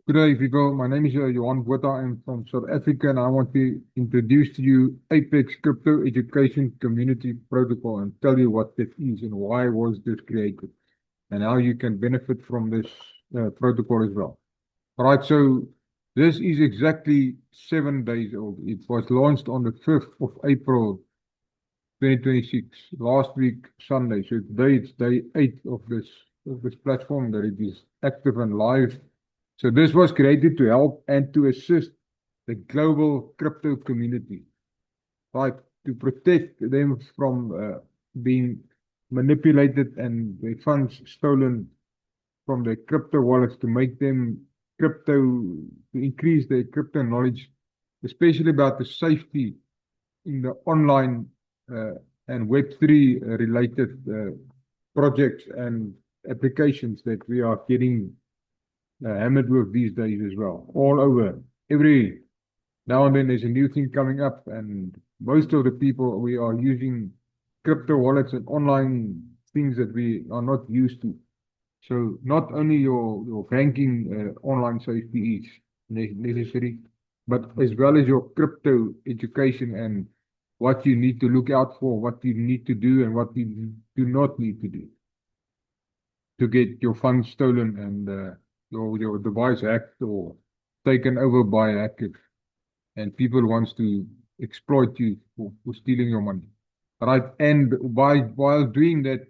Good day, people. My name is Johan Botha. I'm from South Africa, and I want to introduce to you Apex Crypto Education Community Protocol and tell you what this is and why was this created and how you can benefit from this protocol as well. All right, so this is exactly 7 days old. It was launched on the 5th of April, 2026, last week, Sunday. So today it's day 8 of this platform that it is active and live. So this was created to help and to assist the global crypto community, right? To protect them from being manipulated and their funds stolen from their crypto wallets to make them crypto, to increase their crypto knowledge, especially about the safety in the online uh, and Web3 related projects and applications that we are getting hammered with these days as well, all over. Every now and then there's a new thing coming up, and most of the people we are using crypto wallets and online things that we are not used to. So not only your banking online safety is necessary, but as well as your crypto education and what you need to look out for, what you need to do, and what you do not need to do to get your funds stolen and your device hacked or taken over by hackers and people wants to exploit you for stealing your money. Right? And while doing that,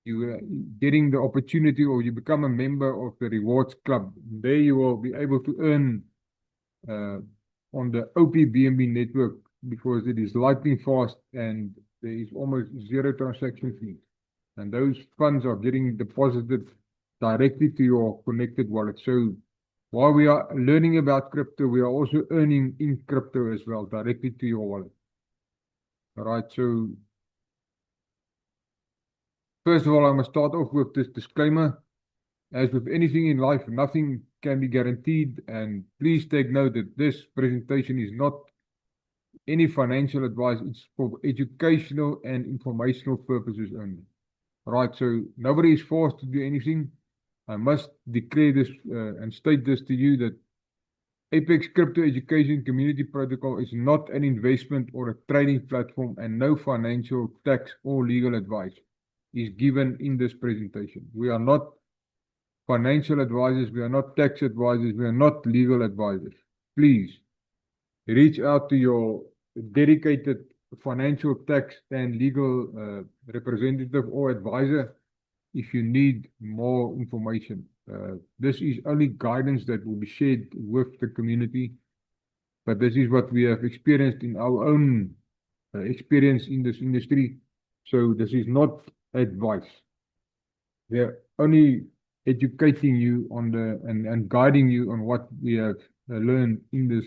you getting the opportunity or you become a member of the rewards club. There you will be able to earn uh, on the OPBNB network because it is lightning fast and there is almost zero transaction fees. And those funds are getting deposited directly to your connected wallet. So while we are learning about crypto, we are also earning in crypto as well, directly to your wallet. All right. So first of all, I must start off with this disclaimer. As with anything in life, nothing can be guaranteed. And please take note that this presentation is not any financial advice. It's for educational and informational purposes only. All right. So nobody is forced to do anything. I must declare this and state this to you that Apex Crypto Education Community Protocol is not an investment or a trading platform, and no financial, tax, or legal advice is given in this presentation. We are not financial advisors, we are not tax advisors, we are not legal advisors. Please reach out to your dedicated financial, tax, and legal representative or advisor if you need more information. This is only guidance that will be shared with the community, but this is what we have experienced in our own experience in this industry. So this is not advice. We are only educating you on the and guiding you on what we have learned in this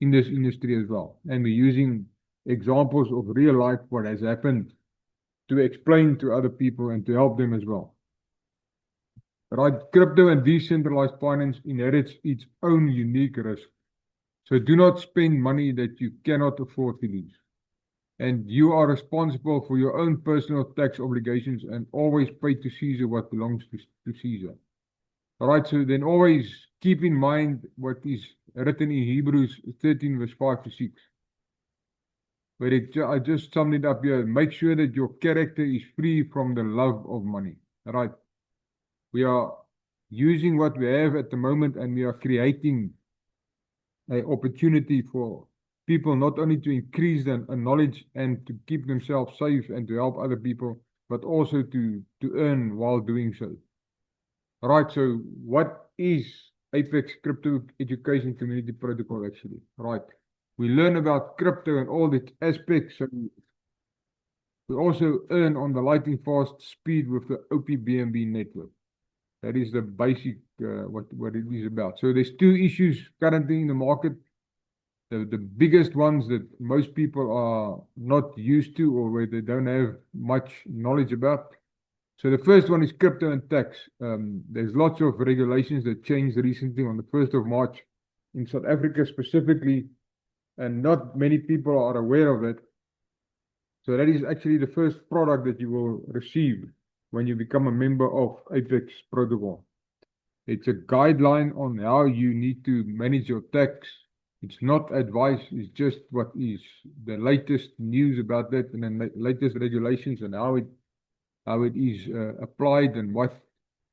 industry as well. And we're using examples of real life what has happened to explain to other people and to help them as well. Right? Crypto and decentralized finance inherits its own unique risk. So do not spend money that you cannot afford to lose. And you are responsible for your own personal tax obligations and always pay to Caesar what belongs to Caesar. All right, so then always keep in mind what is written in Hebrews 13, verse 5 to 6. But I just summed it up here. Make sure that your character is free from the love of money. All right. We are using what we have at the moment and we are creating an opportunity for people not only to increase their knowledge and to keep themselves safe and to help other people, but also to earn while doing so. All right, so what is Apex Crypto Education Community Protocol actually? Right. We learn about crypto and all its aspects. So we also earn on the lightning fast speed with the OPBNB network. That is the basic what it is about. So there's two issues currently in the market. The biggest ones that most people are not used to or where they don't have much knowledge about. So the first one is crypto and tax. There's lots of regulations that changed recently on the 1st of March in South Africa specifically, and not many people are aware of it. So that is actually the first product that you will receive when you become a member of Apex Protocol. It's a guideline on how you need to manage your tax. It's not advice, it's just what is the latest news about that and the latest regulations and how it is applied and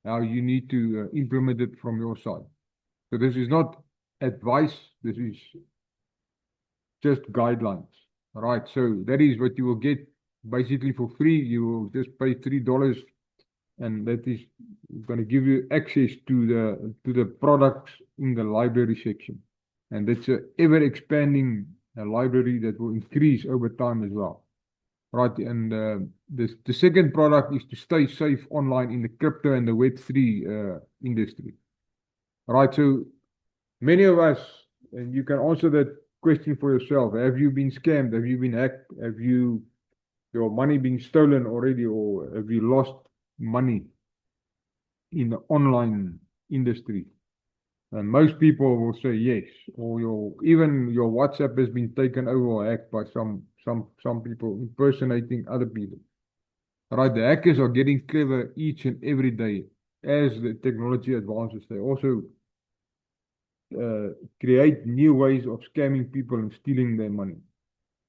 how you need to implement it from your side. So this is not advice, this is just guidelines. All right, so that is what you will get basically for free. You will just pay $3, and that is going to give you access to the products in the library section. And it's an ever expanding library that will increase over time as well. Right, and the second product is to stay safe online in the crypto and the Web3 industry. Right, so many of us, and you can answer that question for yourself. Have you been scammed? Have you been hacked? Have your money been stolen already, or have you lost money in the online industry? And most people will say yes, or even your WhatsApp has been taken over or hacked by some people impersonating other people. Right, the hackers are getting clever each and every day as the technology advances. They also create new ways of scamming people and stealing their money.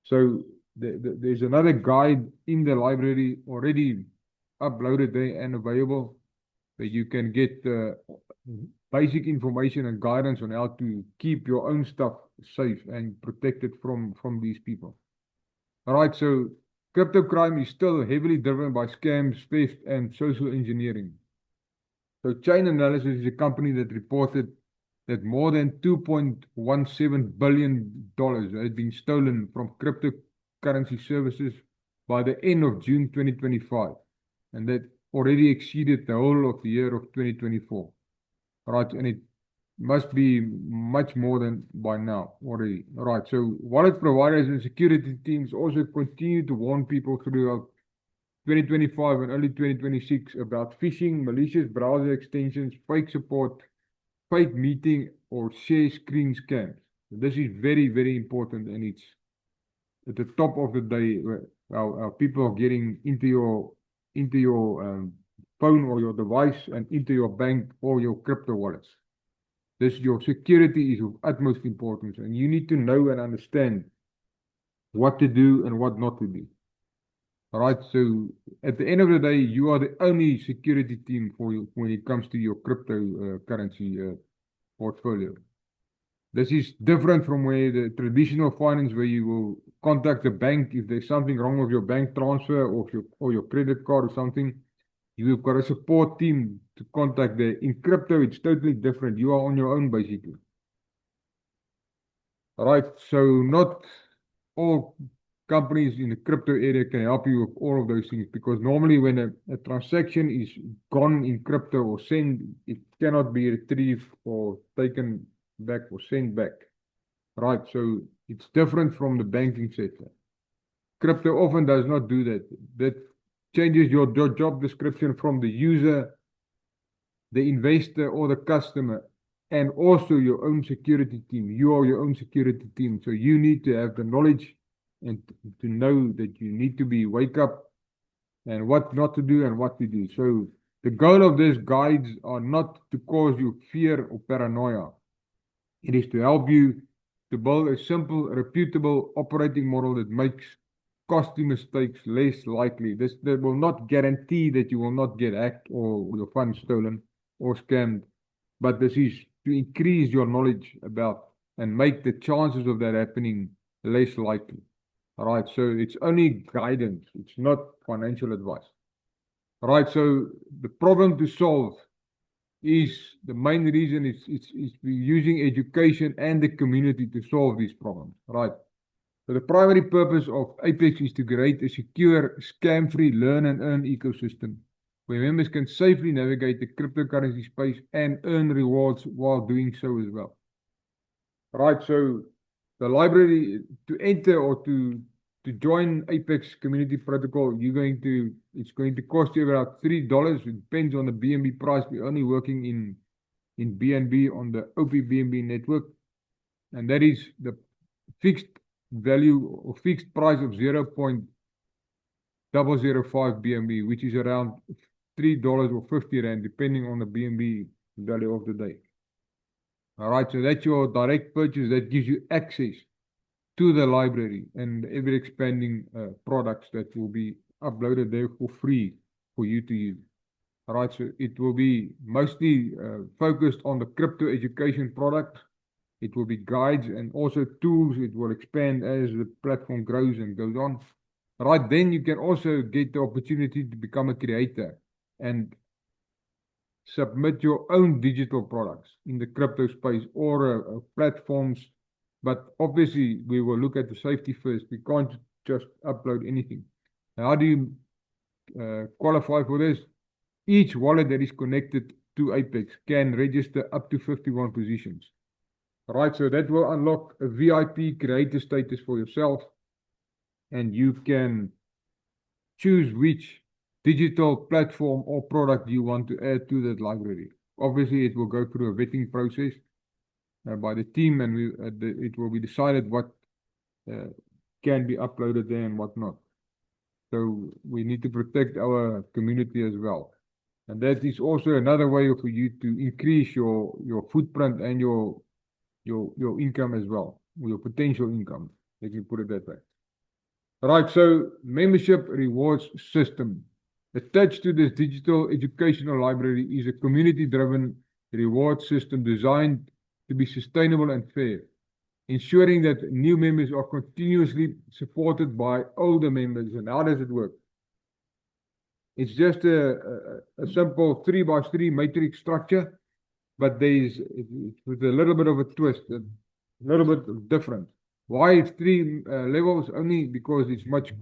So there's another guide in the library already uploaded there and available, where you can get basic information and guidance on how to keep your own stuff safe and protected from these people. All right, so crypto crime is still heavily driven by scams, theft, and social engineering. So Chain Analysis is a company that reported that more than $2.17 billion had been stolen from cryptocurrency services by the end of June 2025. And that already exceeded the whole of the year of 2024. Right, and it must be much more than by now already. Right, so wallet providers and security teams also continue to warn people throughout 2025 and early 2026 about phishing, malicious browser extensions, fake support, fake meeting, or share screen scams. This is very, very important, and it's at the top of the day where our people are getting into your phone or your device and into your bank or your crypto wallets. Your security is of utmost importance, and you need to know and understand what to do and what not to do. All right, so at the end of the day, you are the only security team for you when it comes to your cryptocurrency portfolio. This is different from where the traditional finance, where you will contact the bank if there's something wrong with your bank transfer or your credit card or something. You've got a support team to contact there. In crypto, it's totally different. You are on your own, basically. All right, so not all companies in the crypto area can help you with all of those things, because normally when a transaction is gone in crypto or sent, it cannot be retrieved or taken back or sent back. Right, so it's different from the banking sector. Crypto often does not do that. That changes your job description from the user, the investor, or the customer, and also your own security team. You are your own security team, so you need to have the knowledge and to know that you need to wake up and what not to do and what to do. So the goal of these guides are not to cause you fear or paranoia. It is to help you to build a simple, reputable operating model that makes costly mistakes less likely. That will not guarantee that you will not get hacked or your funds stolen or scammed, but this is to increase your knowledge about and make the chances of that happening less likely. All right, so it's only guidance, it's not financial advice. All right, so the problem to solve is the main reason is using education and the community to solve these problems. Right. So the primary purpose of Apex is to create a secure, scam-free learn and earn ecosystem where members can safely navigate the cryptocurrency space and earn rewards while doing so as well. Right, so the library, to enter or to join Apex Community Protocol, it's going to cost you about $3. It depends on the BNB price. We're only working in BNB on the OPBNB network, and that is the fixed value or fixed price of 0.005 BNB, which is around $3 or 50 Rand, depending on the BNB value of the day. All right, so that's your direct purchase. That gives you access to the library and ever expanding products that will be uploaded there for free for you to use. All right, so it will be mostly focused on the crypto education products. It will be guides and also tools. It will expand as the platform grows and goes on. All right, then you can also get the opportunity to become a creator and submit your own digital products in the crypto space or platforms. But obviously, we will look at the safety first. We can't just upload anything. How do you qualify for this? Each wallet that is connected to Apex can register up to 51 positions. Right, so that will unlock a VIP creator status for yourself, and you can choose which digital platform or product you want to add to that library. Obviously, it will go through a vetting process by the team, and it will be decided what can be uploaded there and what not. So we need to protect our community as well. And that is also another way for you to increase your footprint and your income as well, your potential income. Let me put it that way. Right, so membership rewards system. Attached to this digital educational library is a community-driven reward system designed to be sustainable and fair, ensuring that new members are continuously supported by older members. And how does it work? It's just a simple 3x3 matrix structure, but it's with a little bit of a twist, a little bit different. Why it's 3 levels? Only because it's much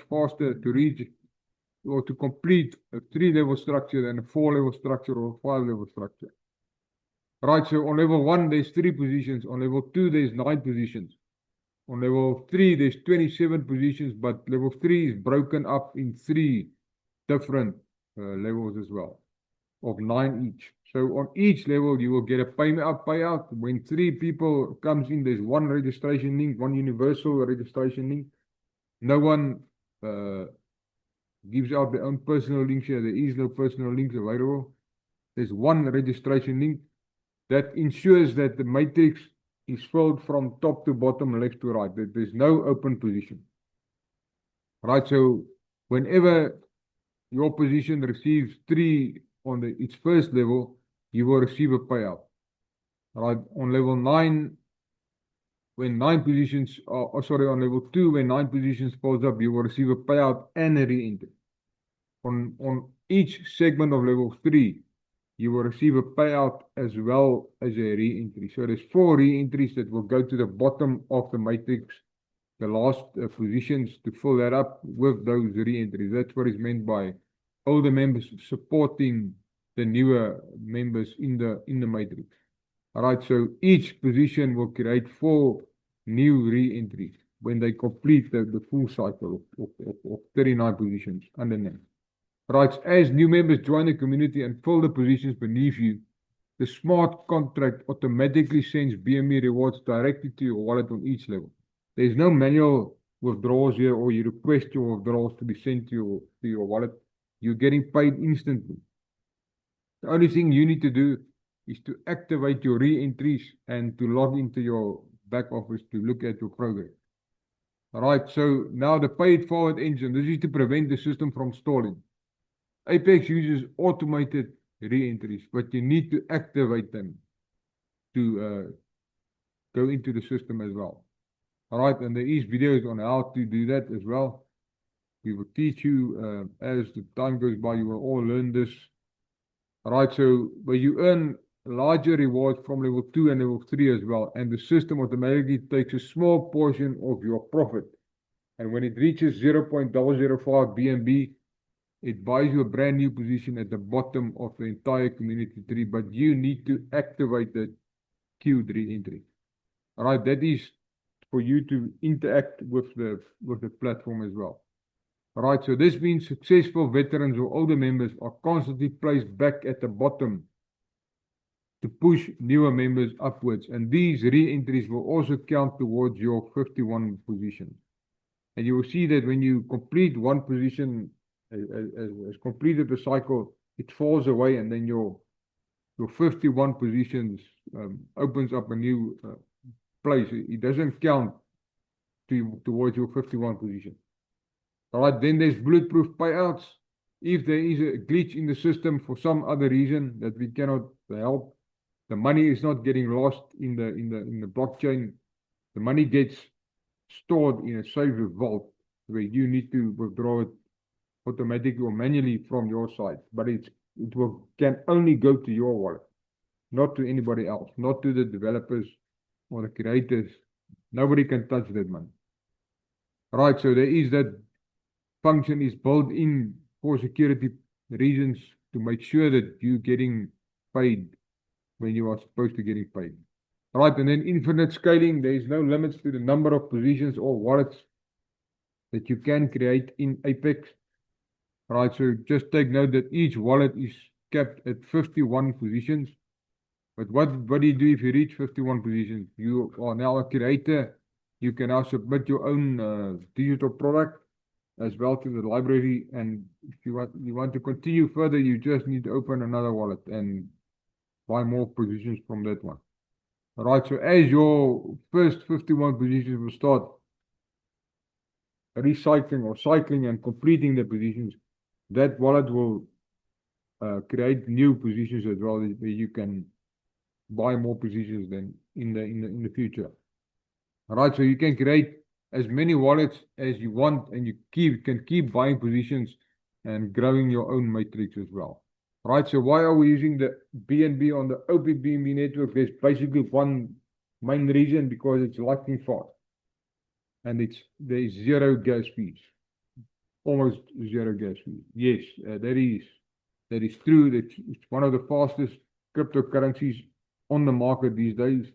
faster to reach or to complete a 3-level structure than a 4-level structure or a 5-level structure. Right, so on level 1, there's 3 positions. On level 2, there's 9 positions. On level 3, there's 27 positions, but level 3 is broken up in 3 different levels as well, of 9 each. So on each level, you will get a payout. When 3 people comes in, there's 1 registration link, 1 universal registration link. No one gives out their own personal links here. There is no personal links available. There's 1 registration link that ensures that the matrix is filled from top to bottom, left to right. That there's no open position. Right, so whenever your position receives 3 on its first level, you will receive a payout. Right, on level 9, when 9 positions are, on level 2, when 9 positions falls up, you will receive a payout and a re-entry. On each segment of level 3, you will receive a payout as well as a re-entry. So there's 4 re-entries that will go to the bottom of the matrix, the last positions, to fill that up with those re-entries. That's what is meant by older members supporting the newer members in the matrix. All right, so each position will create 4 new re-entries when they complete the full cycle of 39 positions under them. Right, as new members join the community and fill the positions beneath you, the smart contract automatically sends BME rewards directly to your wallet on each level. There's no manual withdrawals here, or you request your withdrawals to be sent to your wallet. You're getting paid instantly. The only thing you need to do is to activate your re-entries and to log into your back office to look at your progress. All right, so now the pay it forward engine, this is to prevent the system from stalling. Apex uses automated re-entries, but you need to activate them to go into the system as well. All right, and there is videos on how to do that as well. We will teach you as the time goes by. You will all learn this. All right, so where you earn larger rewards from level 2 and level 3 as well, and the system automatically takes a small portion of your profit. And when it reaches 0.005 BNB, it buys you a brand new position at the bottom of the entire community tree, but you need to activate the queued re-entry. All right, that is for you to interact with the platform as well. All right, so this means successful veterans or older members are constantly placed back at the bottom to push newer members upwards, and these re-entries will also count towards your 51 position. And you will see that when you complete 1 position, has completed the cycle, it falls away, and then your your 51 positions opens up a new place. It doesn't count towards your 51 position. All right, then there's bulletproof payouts. If there is a glitch in the system for some other reason that we cannot help, the money is not getting lost in the blockchain. The money gets stored in a safe vault where you need to withdraw it automatically or manually from your side. But can only go to your wallet, not to anybody else, not to the developers or the creators. Nobody can touch that money. Right, so there is that function is built in for security reasons to make sure that you're getting paid when you are supposed to getting paid. Right, and then infinite scaling. There is no limits to the number of positions or wallets that you can create in Apex. Right, so just take note that each wallet is capped at 51 positions. But what do you do if you reach 51 positions? You are now a creator. You can now submit your own digital product as well to the library. And if you want to continue further, you just need to open another wallet and buy more positions from that one. All right, so as your first 51 positions will start recycling or cycling and completing the positions, that wallet will create new positions as well, where you can buy more positions than in the future. All right, so you can create as many wallets as you want, and you can keep buying positions and growing your own matrix as well. All right, so why are we using the BNB on the OPBNB network? There's basically one main reason, because it's lightning fast, and there's zero gas fees, almost zero gas fees. Yes, that is true. That it's one of the fastest cryptocurrencies on the market these days.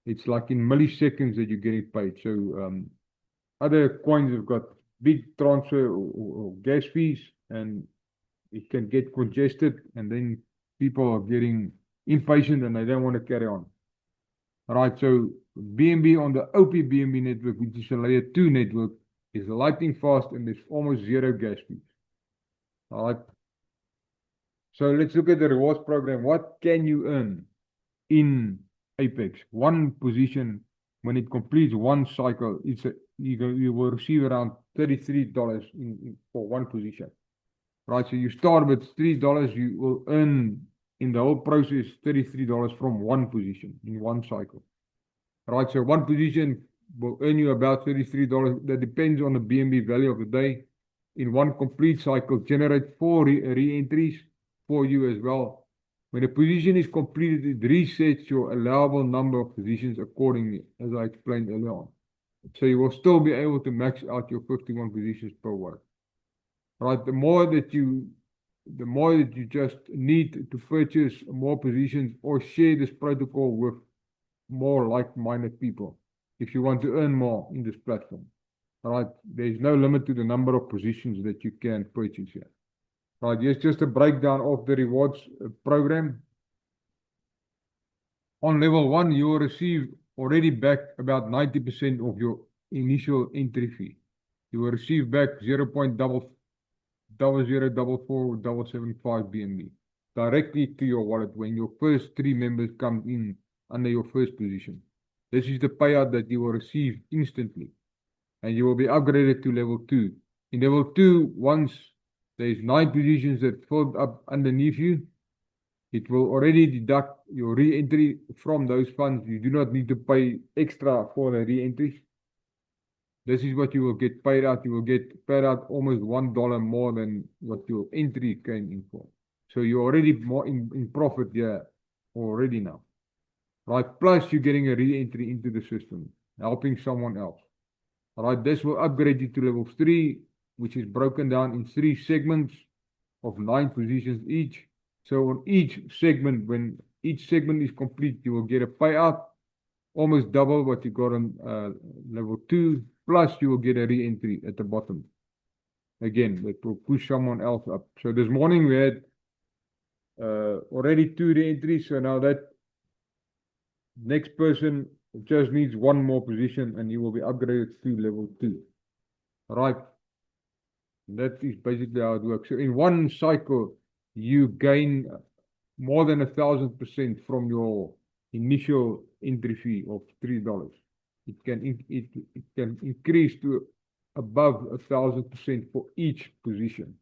It's like in milliseconds that you're getting paid. So other coins have got big transfer or gas fees, and it can get congested, and then people are getting impatient and they don't want to carry on. All right, so BNB on the OPBNB network, which is a layer 2 network, is lightning fast, and there's almost zero gas fees. All right. So let's look at the rewards program. What can you earn in Apex? One position, when it completes one cycle, you will receive around $33 for one position. Right, so you start with $3, you will earn in the whole process $33 from one position in one cycle. Right, so one position will earn you about $33. That depends on the BNB value of the day. In one complete cycle, generate 4 re-entries for you as well. When a position is completed, it resets your allowable number of positions accordingly, as I explained earlier on. So you will still be able to max out your 51 positions per wallet. Right, the more that you just need to purchase more positions or share this protocol with more like-minded people if you want to earn more in this platform. All right, there's no limit to the number of positions that you can purchase here. Right, here's just a breakdown of the rewards program. On level 1, you will receive already back about 90% of your initial entry fee. You will receive back 0.00447775 BNB directly to your wallet when your first 3 members come in under your first position. This is the payout that you will receive instantly, and you will be upgraded to level 2. In level 2, once there's 9 positions that filled up underneath you, it will already deduct your re-entry from those funds. You do not need to pay extra for the re-entries. This is what you will get paid out. You will get paid out almost $1 more than what your entry came in for. So you're already more in profit here already now. Right, plus you're getting a re-entry into the system, helping someone else. All right, this will upgrade you to level 3, which is broken down in 3 segments of 9 positions each. So on each segment, when each segment is complete, you will get a payout, almost double what you got on level 2, plus you will get a re-entry at the bottom. Again, that will push someone else up. So this morning we had already 2 re-entries, so now that next person just needs 1 more position and he will be upgraded to level 2. All right. That is basically how it works. So in one cycle, you gain more than 1,000% from your initial entry fee of $3. It can increase to above 1,000% for each position.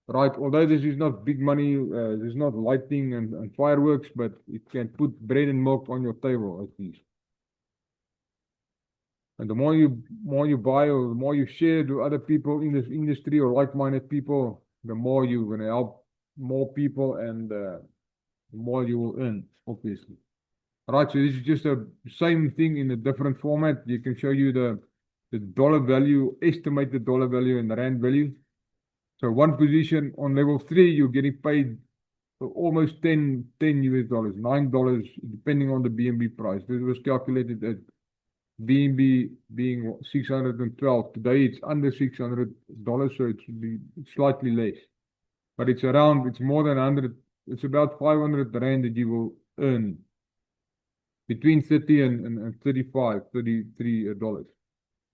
Right, although this is not big money, this is not lighting and fireworks, but it can put bread and milk on your table at least. And the more you buy or the more you share to other people in this industry or like-minded people, the more you're going to help more people and the more you will earn, obviously. Right, so this is just the same thing in a different format. You can show you the dollar value, estimated dollar value and the rand value. So one position on level 3, you're getting paid almost 10 US dollars, $9, depending on the BNB price. This was calculated at BNB being 612. Today it's under $600, so it should be slightly less. But it's more than 100, it's about 500 rand that you will earn between 30 and 35, $33.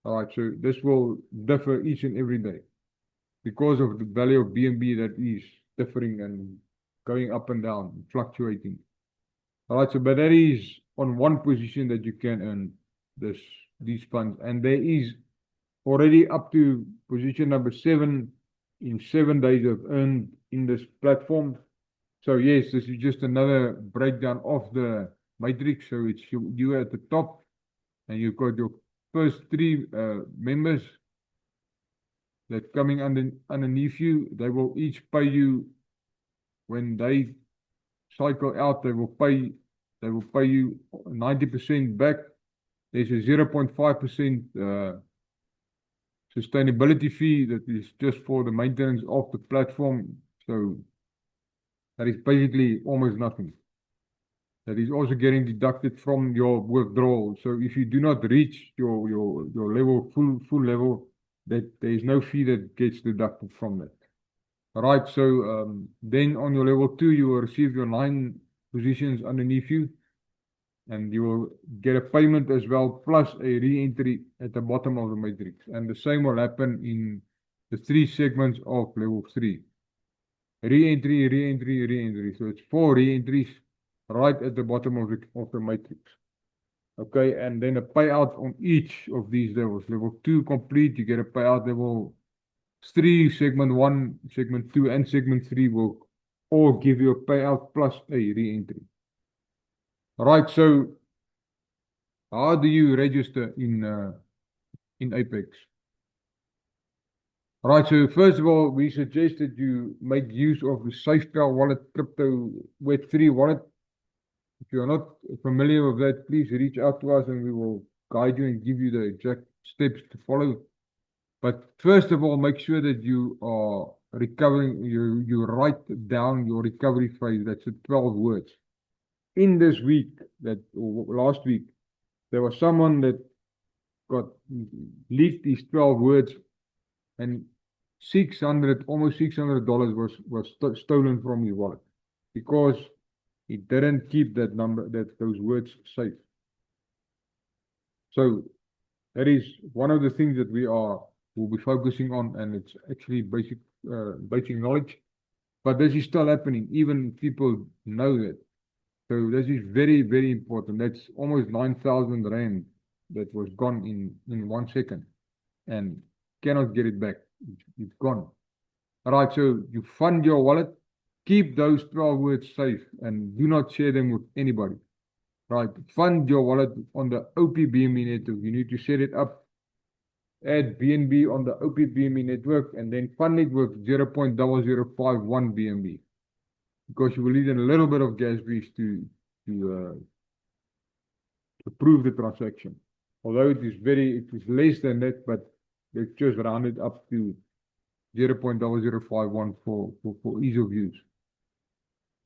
All right, so this will differ each and every day, because of the value of BNB that is differing and going up and down, fluctuating. All right, so but that is on one position that you can earn these funds. And there is already up to position number 7 in 7 days of earned in this platform. So yes, this is just another breakdown of the matrix. So it's you at the top, and you've got your first 3 members that coming underneath you. They will each pay you when they cycle out. They will pay you 90% back. There's a 0.5% sustainability fee that is just for the maintenance of the platform. So that is basically almost nothing. That is also getting deducted from your withdrawal. So if you do not reach your level, full level, that there is no fee that gets deducted from that. All right, so then on your level 2, you will receive your 9 positions underneath you, and you will get a payment as well, plus a re-entry at the bottom of the matrix. And the same will happen in the 3 segments of level 3. Re-entry, re-entry, re-entry. So it's 4 re-entries right at the bottom of the matrix. Okay, and then a payout on each of these levels. Level 2 complete, you get a payout. Level 3, segment 1, segment 2, and segment 3 will all give you a payout plus a re-entry. All right, so how do you register in Apex? All right, so first of all, we suggest that you make use of the SafePal wallet, crypto Web3 wallet. If you're not familiar with that, please reach out to us and we will guide you and give you the exact steps to follow. But first of all, make sure that you are recovering, you write down your recovery phrase. That's the 12 words. In this week, or last week, there was someone that got leaked these 12 words, and almost $600 was stolen from his wallet because he didn't keep those words safe. So that is one of the things that we'll be focusing on, and it's actually basic knowledge. But this is still happening. Even people know that. So this is very, very important. That's almost 9,000 rand that was gone in 1 second, and cannot get it back. It's gone. All right, so you fund your wallet. Keep those 12 words safe and do not share them with anybody. Right, fund your wallet on the OPBNB network. You need to set it up. Add BNB on the OPBNB network and then fund it with 0.0051 BNB. Because you will need a little bit of gas grease to approve the transaction. Although it is less than that, but let's just round it up to 0.0051 for ease of use.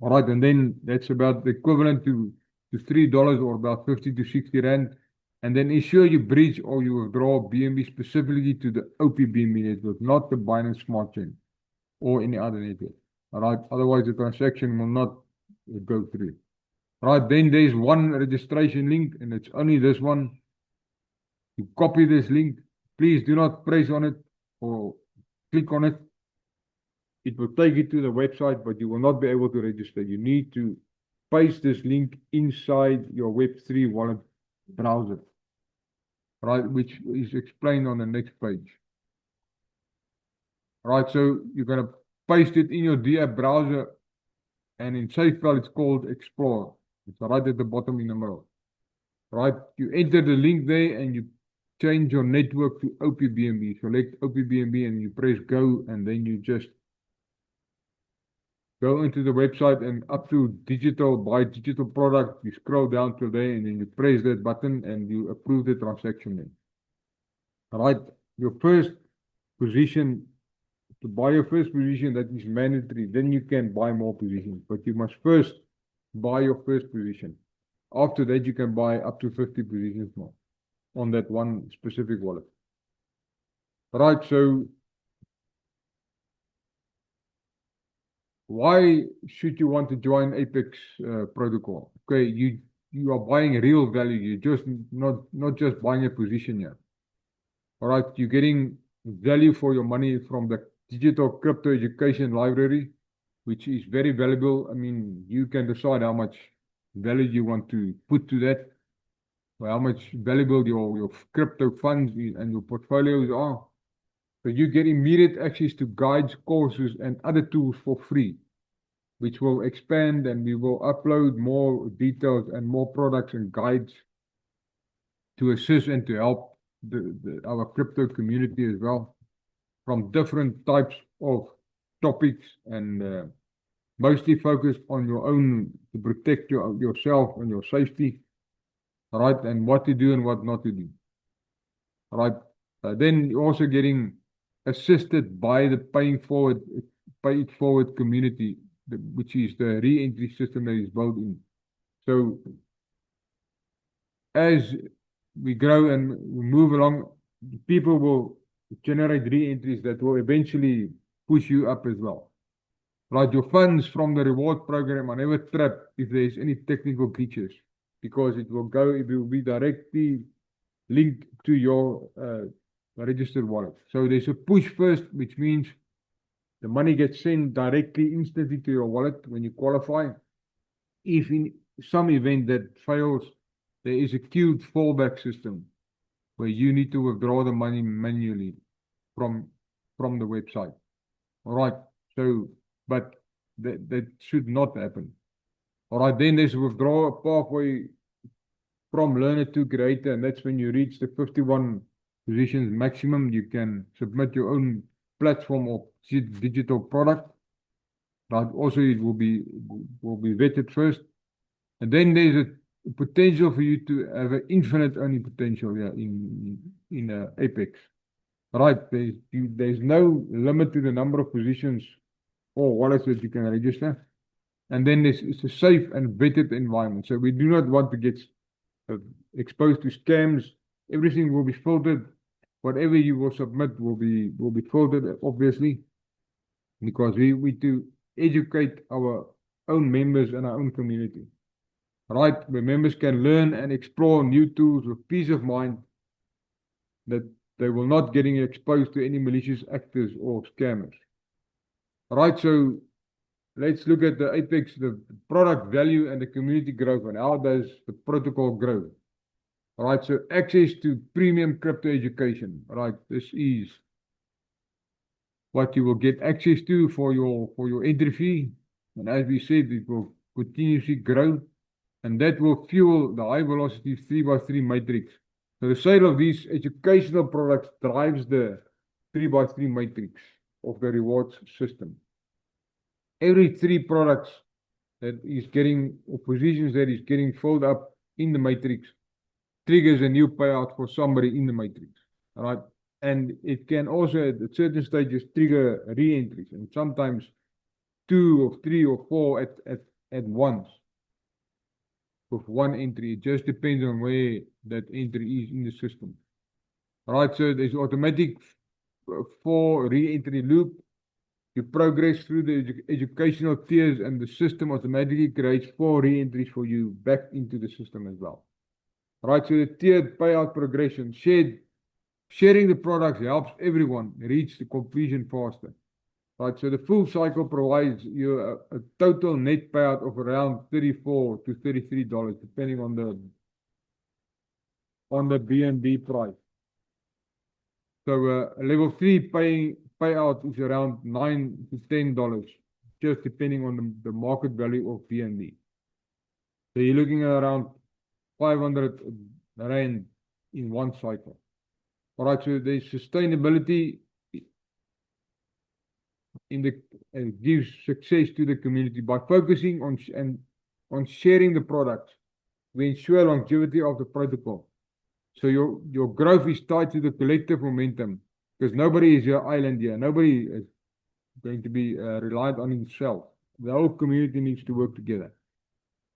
All right, and then that's about the equivalent to $3 or about 50 to 60 rand. And then ensure you bridge or you withdraw BNB specifically to the OPBNB network, not the Binance Smart Chain or any other network. All right, otherwise the transaction will not go through. All right, then there's one registration link, and it's only this one. You copy this link. Please do not press on it or click on it. it will take you to the website, but you will not be able to register. You need to paste this link inside your Web3 wallet browser, right? Which is explained on the next page. Right, so you're going to paste it in your DApp browser, and in SafePal it's called Explore. It's right at the bottom in the middle. Right, you enter the link there and you change your network to OPBNB. Select OPBNB and you press go, and then you just go into the website and up to digital, buy digital product. You scroll down to there and then you press that button and you approve the transaction then. All right, your first position, to buy your first position, that is mandatory. Then you can buy more positions, but you must first buy your first position. After that, you can buy up to 50 positions more on that one specific wallet. All right, so why should you want to join Apex protocol? Okay, you are buying real value. You're just not just buying a position here. All right, you're getting value for your money from the digital crypto education library, which is very valuable. I mean, you can decide how much value you want to put to that, or how much valuable your crypto funds and your portfolios are. So you get immediate access to guides, courses, and other tools for free, which will expand, and we will upload more details and more products and guides to assist and to help our crypto community as well, from different types of topics, and mostly focused on your own, to protect yourself and your safety, all right, and what to do and what not to do. All right, then you're also getting assisted by the Pay It Forward community, which is the re-entry system that is built in. So as we grow and we move along, people will generate re-entries that will eventually push you up as well. Right, your funds from the reward program are never trapped if there's any technical glitches, because it will be directly linked to your registered wallet. So there's a push first, which means the money gets sent directly, instantly to your wallet when you qualify. If in some event that fails, there is a queued fallback system where you need to withdraw the money manually from the website. All right, so but that should not happen. All right, then there's a withdrawal pathway from learner to creator, and that's when you reach the 51 positions maximum. You can submit your own platform or digital product. But also it will be vetted first, and then there's a potential for you to have an infinite earning potential here in Apex. Right, there's no limit to the number of positions or wallets that you can register, and then it's a safe and vetted environment. So we do not want to get exposed to scams. Everything will be filtered. Whatever you will submit will be filtered, obviously, because we to educate our own members and our own community. Right, where members can learn and explore new tools with peace of mind that they will not getting exposed to any malicious actors or scammers. Right, so let's look at the Apex, the product value and the community growth, and how does the protocol grow. All right, so access to premium crypto education. Right, this is what you will get access to for your entry fee, and as we said, it will continuously grow, and that will fuel the high velocity 3x3 matrix. So the sale of these educational products drives the 3x3 matrix of the rewards system. Every 3 products that is getting, or positions that is getting filled up in the matrix, triggers a new payout for somebody in the matrix. All right, and it can also at certain stages trigger re-entries, and sometimes 2 or 3 or 4 at once with one entry. It just depends on where that entry is in the system. All right, so there's automatic 4 re-entry loop. You progress through the educational tiers, and the system automatically creates 4 re-entries for you back into the system as well. All right, so the tiered payout progression, sharing the products helps everyone reach the completion faster. Right, so the full cycle provides you a total net payout of around $34 to $33, depending on the BNB price. So a level 3 payout is around $9 to $10, just depending on the market value of BNB. So you're looking at around 500 Rand in one cycle. All right, so there's sustainability in the gives success to the community by focusing on sharing the products. We ensure longevity of the protocol. So your growth is tied to the collective momentum, because nobody is your island here. Nobody is going to be reliant on himself. The whole community needs to work together.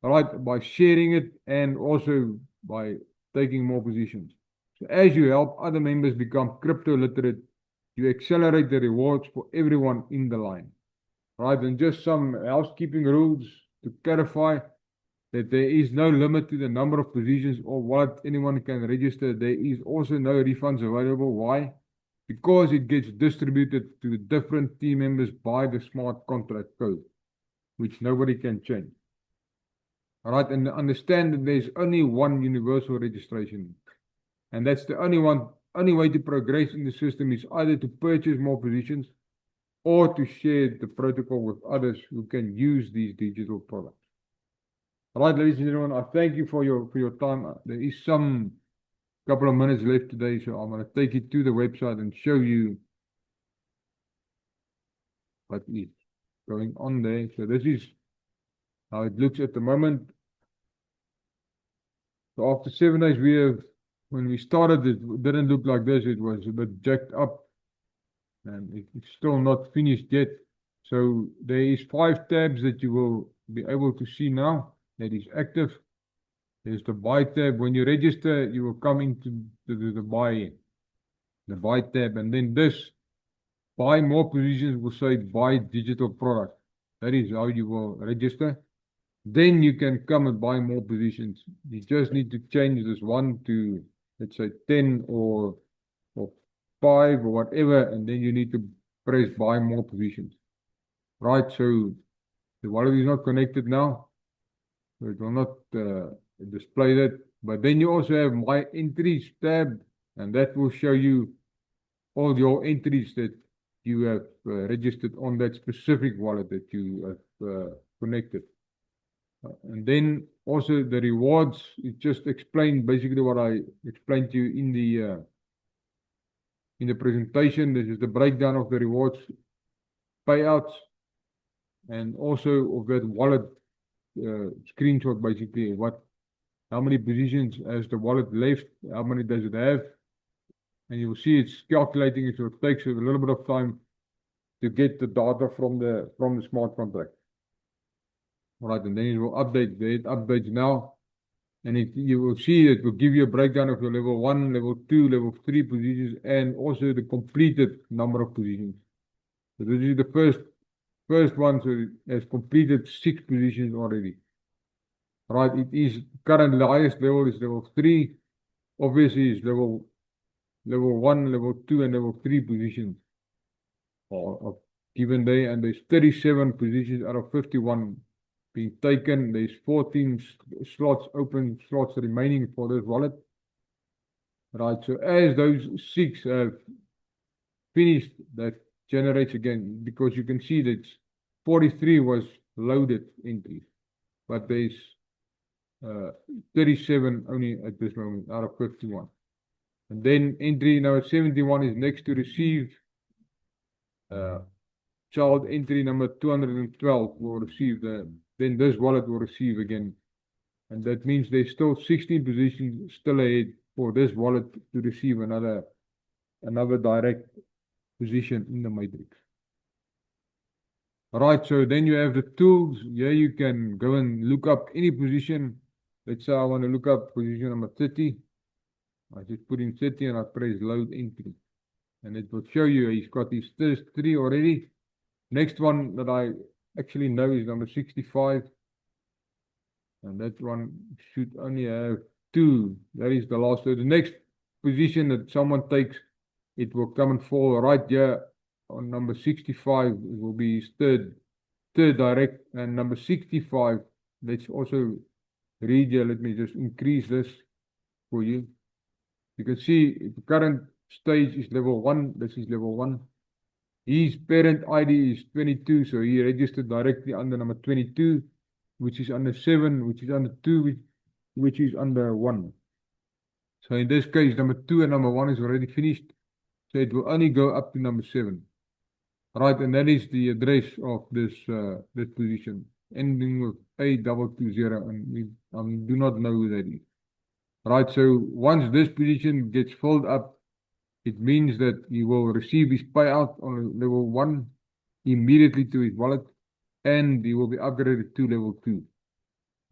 All right, by sharing it and also by taking more positions. So as you help other members become crypto literate, you accelerate the rewards for everyone in the line. Right, and just some housekeeping rules to clarify that there is no limit to the number of positions or what anyone can register. There is also no refunds available. Why? Because it gets distributed to the different team members by the smart contract code, which nobody can change. All right, and understand that there's only one universal registration, and that's the only way to progress in the system is either to purchase more positions or to share the protocol with others who can use these digital products. All right, ladies and gentlemen, I thank you for your time. There is some couple of minutes left today, so I'm going to take you to the website and show you what is going on there. So this is how it looks at the moment. So after 7 days, when we started, it didn't look like this. It was a bit jacked up, and it's still not finished yet. So there is 5 tabs that you will be able to see now that is active. There's the buy tab. When you register, you will come into the buy tab, and then this buy more positions will say buy digital product. That is how you will register. Then you can come and buy more positions. You just need to change this 1 to, let's say, 10 or 5 or whatever, and then you need to press buy more positions. Right, so the wallet is not connected now, so it will not display that. But then you also have my entries tab, and that will show you all your entries that you have registered on that specific wallet that you have connected. And then also the rewards, it just explained basically what I explained to you in the presentation. This is the breakdown of the rewards payouts and also of that wallet screenshot, basically how many positions has the wallet left, how many does it have, and you will see it's calculating it, so it takes a little bit of time to get the data from the smart contract. All right, and then it will update. It updates now, and you will see it will give you a breakdown of your level 1, level 2, level 3 positions, and also the completed number of positions. So this is the first one, so it has completed 6 positions already. All right, it is currently the highest level is level 3. Obviously, it's level 1, level 2, and level 3 positions are given there, and there's 37 positions out of 51 being taken. There's 14 slots remaining for this wallet. Right, so as those 6 have finished, that generates again, because you can see that 43 was loaded entries, but there's 37 only at this moment out of 51. And then entry number 71 is next to receive. Child entry number 212 will receive then this wallet will receive again. And that means there's still 16 positions still ahead for this wallet to receive another direct position in the matrix. All right, so then you have the tools. Here you can go and look up any position. Let's say I want to look up position number 30. I just put in 30 and I press load entry. And it will show you he's got his first 3 already. Next one that I actually know is number 65. And that one should only have 2. That is the last. So the next position that someone takes, it will come and fall right here on number 65, it will be his third direct, and number 65, let's also read here. Let me just increase this for you. You can see the current stage is level 1. This is level 1. His parent ID is 22, so he registered directly under number 22, which is under 7, which is under 2, which is under 1. So in this case, number 2 and number 1 is already finished, so it will only go up to number 7. Right, and that is the address of this position, ending with A220, and we do not know who that is. Right, so once this position gets filled up, it means that he will receive his payout on level 1 immediately to his wallet, and he will be upgraded to level 2.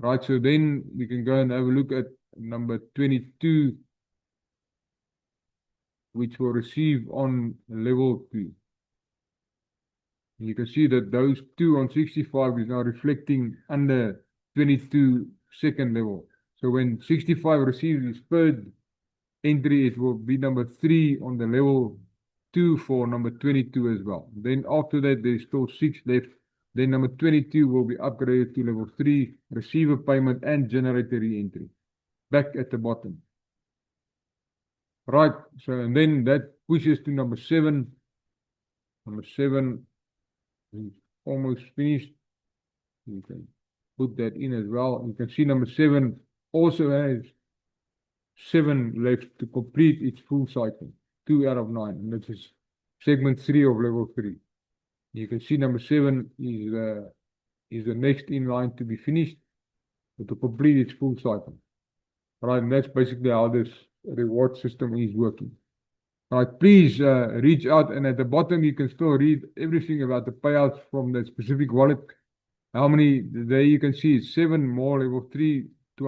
Right, so then we can go and have a look at number 22, which will receive on level 2. You can see that those 2 on 65 is now reflecting under 22 second level. So when 65 receives his third entry, it will be number 3 on the level 2 for number 22 as well. Then after that, there's still 6 left. Then number 22 will be upgraded to level 3, receive a payment and generate a re-entry. Back at the bottom. Right, so and then that pushes to number 7. Number 7 is almost finished. You can put that in as well. You can see number 7 also has 7 left to complete its full cycle. 2 out of 9. And that is segment 3 of level 3. You can see number 7 is the next in line to be finished, to complete its full cycle. Right, and that's basically how this reward system is working. Right, please reach out, and at the bottom you can still read everything about the payouts from that specific wallet. How many, there you can see it's 7 more level 3